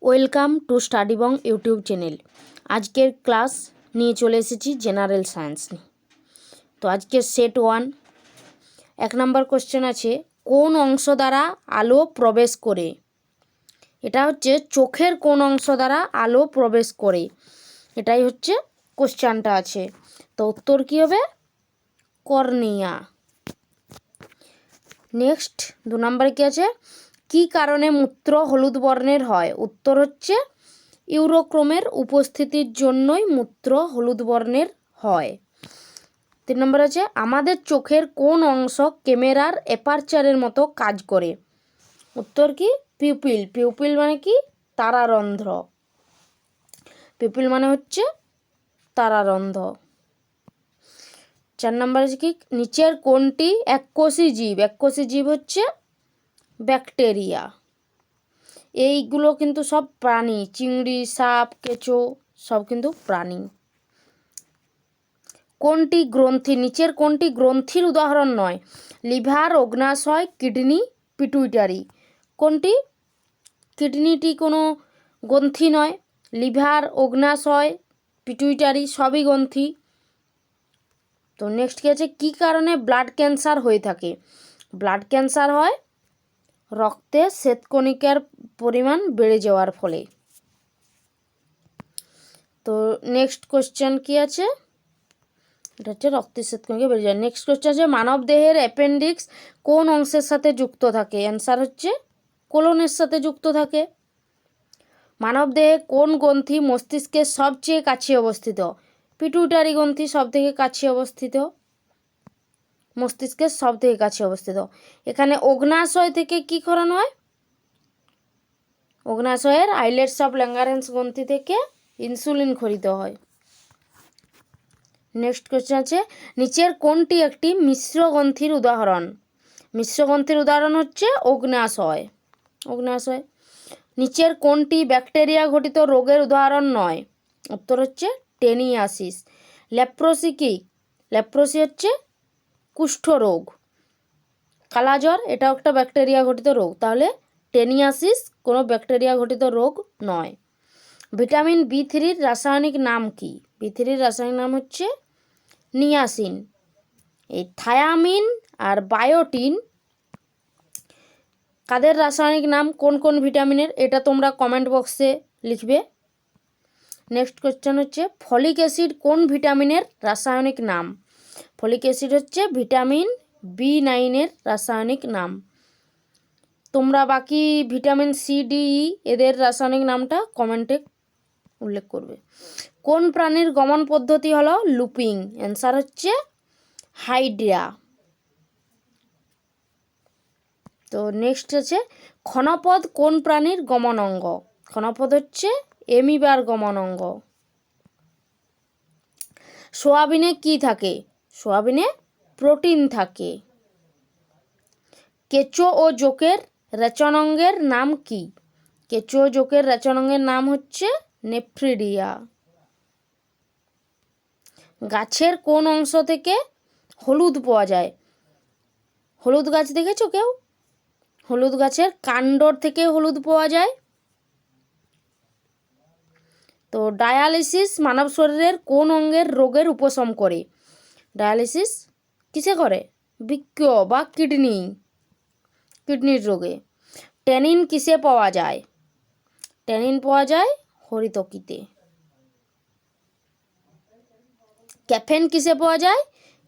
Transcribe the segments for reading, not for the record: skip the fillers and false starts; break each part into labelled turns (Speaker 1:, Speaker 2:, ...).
Speaker 1: Welcome to Studybong YouTube channel. আজকের class নিয়ে চলে এসেছি জেনারেল সায়েন্স নিয়ে। তো আজকের সেট 1 1 নম্বর কোশ্চেন আছে, কোন অংশ দ্বারা আলো প্রবেশ করে? এটা হচ্ছে চোখের কোন অংশ দ্বারা আলো প্রবেশ করে, এটাই হচ্ছে কোশ্চেনটা আছে। তো উত্তর কী হবে? কর্নিয়া। নেক্সট 2 নম্বরে কী আছে, কী কারণে মূত্র হলুদ বর্ণের হয়? উত্তর হচ্ছে ইউরোক্রোমের উপস্থিতির জন্যই মূত্র হলুদ বর্ণের হয়। 3 নম্বর আছে, আমাদের চোখের কোন অংশ ক্যামেরার অ্যাপারচারের মতো কাজ করে? উত্তর কি? পিউপিল। পিউপিল মানে কি? তারারন্ধ্র। পিউপিল মানে হচ্ছে তারারন্ধ্র। 4 নম্বর আছে কি, নিচের কোনটি এককোষী জীব? এককোষী জীব হচ্ছে ব্যাকটেরিয়া। এইগুলো কিন্তু সব প্রাণী, চিংড়ি, সাপ, কেঁচো সব কিন্তু প্রাণী। কোনটি গ্রন্থি, নিচের কোনটি গ্রন্থির উদাহরণ নয়? লিভার, অগ্নাশয়, কিডনি, পিটুইটারি। কোনটি? কিডনিটি কোনো গ্রন্থি নয়। লিভার, অগ্নাশয়, পিটুইটারি সবই গ্রন্থি। তো নেক্সট কী আছে, কী কারণে ব্লাড ক্যান্সার হয়ে থাকে? ব্লাড ক্যান্সার হয় রক্তে শ্বেতকণিকার পরিমাণ বেড়ে যাওয়ার ফলে। তো নেক্সট কোশ্চেন কি আছে, এটা হচ্ছে রক্তের শ্বেতকণিকা বেড়ে যায়। নেক্সট কোশ্চেন আছে, মানব দেহের অ্যাপেন্ডিক্স কোন অংশের সাথে যুক্ত থাকে? অ্যান্সার হচ্ছে কোলনের সাথে যুক্ত থাকে। মানব দেহে কোন গ্রন্থি মস্তিষ্কের সবচেয়ে কাছে অবস্থিত? পিটুইটারি গ্রন্থি সব থেকে কাছে অবস্থিত, মস্তিষ্কের সব থেকে কাছে অবস্থিত। এখানে অগ্নাশয় থেকে কি করানো হয়? অগ্নাশয়ের আইলেটস অফ ল্যাঙ্গারেন্স গ্রন্থি থেকে ইনসুলিন খরিত হয়। নেক্সট কোশ্চেন আছে, নিচের কোনটি একটি মিশ্র গ্রন্থির উদাহরণ? মিশ্র গ্রন্থির উদাহরণ হচ্ছে অগ্নাশয়। অগ্নাশয়। নিচের কোনটি ব্যাকটেরিয়া ঘটিত রোগের উদাহরণ নয়? উত্তর হচ্ছে টেনিয়াসিস। লেপ্রোসি কি? লেপ্রোসি হচ্ছে কুষ্ঠরোগ। কালাজ্বর এটাও একটা ব্যাকটেরিয়া ঘটিত রোগ, তাহলে টেনিয়াসিস কোনো ব্যাকটেরিয়া ঘটিত রোগ নয়। ভিটামিন B3-র রাসায়নিক নাম কি? B3-র রাসায়নিক নাম হচ্ছে নিয়াসিন। এই থায়ামিন আর বায়োটিন কাদের রাসায়নিক নাম? কোন কোন ভিটামিনের? এটা তোমরা কমেন্ট বক্সে লিখবে। নেক্সট কোশ্চেন হচ্ছে, ফলিক অ্যাসিড কোন ভিটামিনের রাসায়নিক নাম? ফলিক অ্যাসিড হচ্ছে ভিটামিন B9-এর রাসায়নিক নাম। তোমরা বাকি ভিটামিন C, D, E এদের রাসায়নিক নামটা কমেন্টে উল্লেখ করবে। কোন প্রাণীর গমন পদ্ধতি হলো লুপিং? অ্যান্সার হচ্ছে হাইড্রা। তো নেক্সট আছে, ক্ষণপদ কোন প্রাণীর গমন অঙ্গ? ক্ষণপদ হচ্ছে এমিবার গমন অঙ্গ। সোয়াবিনে কি থাকে? সোয়াবিনে প্রোটিন থাকে। কেঁচো ও জোকের রেচনাঙ্গের নাম কি? কেঁচো ও জোকের রেচনাঙ্গের নাম হচ্ছে নেফ্রিডিয়া। গাছের কোন অংশ থেকে হলুদ পাওয়া যায়? হলুদ গাছ দেখেছো কেউ? হলুদ গাছের কাণ্ডর থেকে হলুদ পাওয়া যায়। তো ডায়ালিসিস মানব শরীরের কোন অঙ্গের রোগের উপশম করে? ডায়ালিসিস কিসে করে? বৃক্ক বা কিডনির রোগে। ট্যানিন কিসে পাওয়া যায়? ট্যানিন পাওয়া যায় হরিতকিতে। ক্যাফেন কিসে পাওয়া যায়?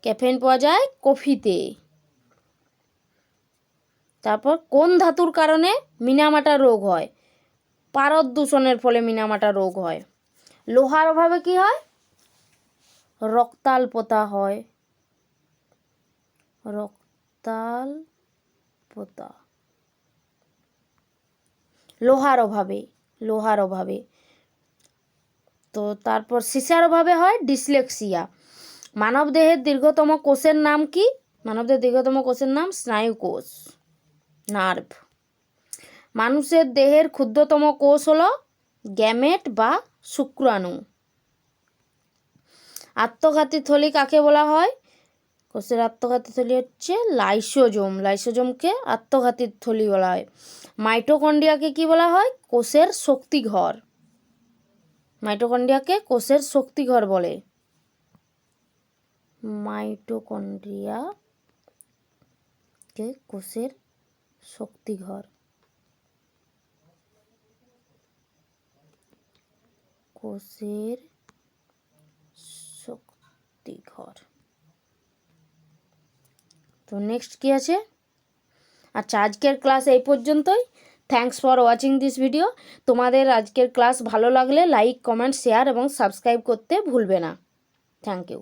Speaker 1: ক্যাফেন পাওয়া যায় কফিতে। তারপর কোন ধাতুর কারণে মিনামাটা রোগ হয়? পারদ দূষণের ফলে মিনামাটা রোগ হয়। লোহার অভাবে কি হয়? রক্তাল্পতা হয়। রক্তাল্পতা লোহার অভাবে। তো তারপর সীসার অভাবে হয় ডিসলেক্সিয়া। মানবদেহের দীর্ঘতম কোষের নাম কি? মানবদেহের দীর্ঘতম কোষের নাম স্নায়ুকোষ, নার্ভ। মানুষের দেহের ক্ষুদ্রতম কোষ হলো গ্যামেট বা শুক্রাণু। আত্মঘাতী থলি কাকে বলা হয়? কোষের আত্মঘাতী থলি হচ্ছে লাইসোজোম, লাইসোজোমকে আত্মঘাতী থলি বলা হয়। মাইটোকন্ড্রিয়াকে কি বলা হয়? কোষের শক্তিঘর, মাইটোকন্ড্রিয়াকে কোষের শক্তিঘর বলে। মাইটোকন্ড্রিয়াকে কোষের শক্তিঘর, কোষের শক্তিঘর। তো নেক্সট কি আছে? আচ্ছা, আজকের ক্লাস এই পর্যন্তই। Thanks for watching this video. তোমাদের আজকের ক্লাস ভালো লাগলে লাইক, কমেন্ট, শেয়ার এবং সাবস্ক্রাইব করতে ভুলবে না। Thank you.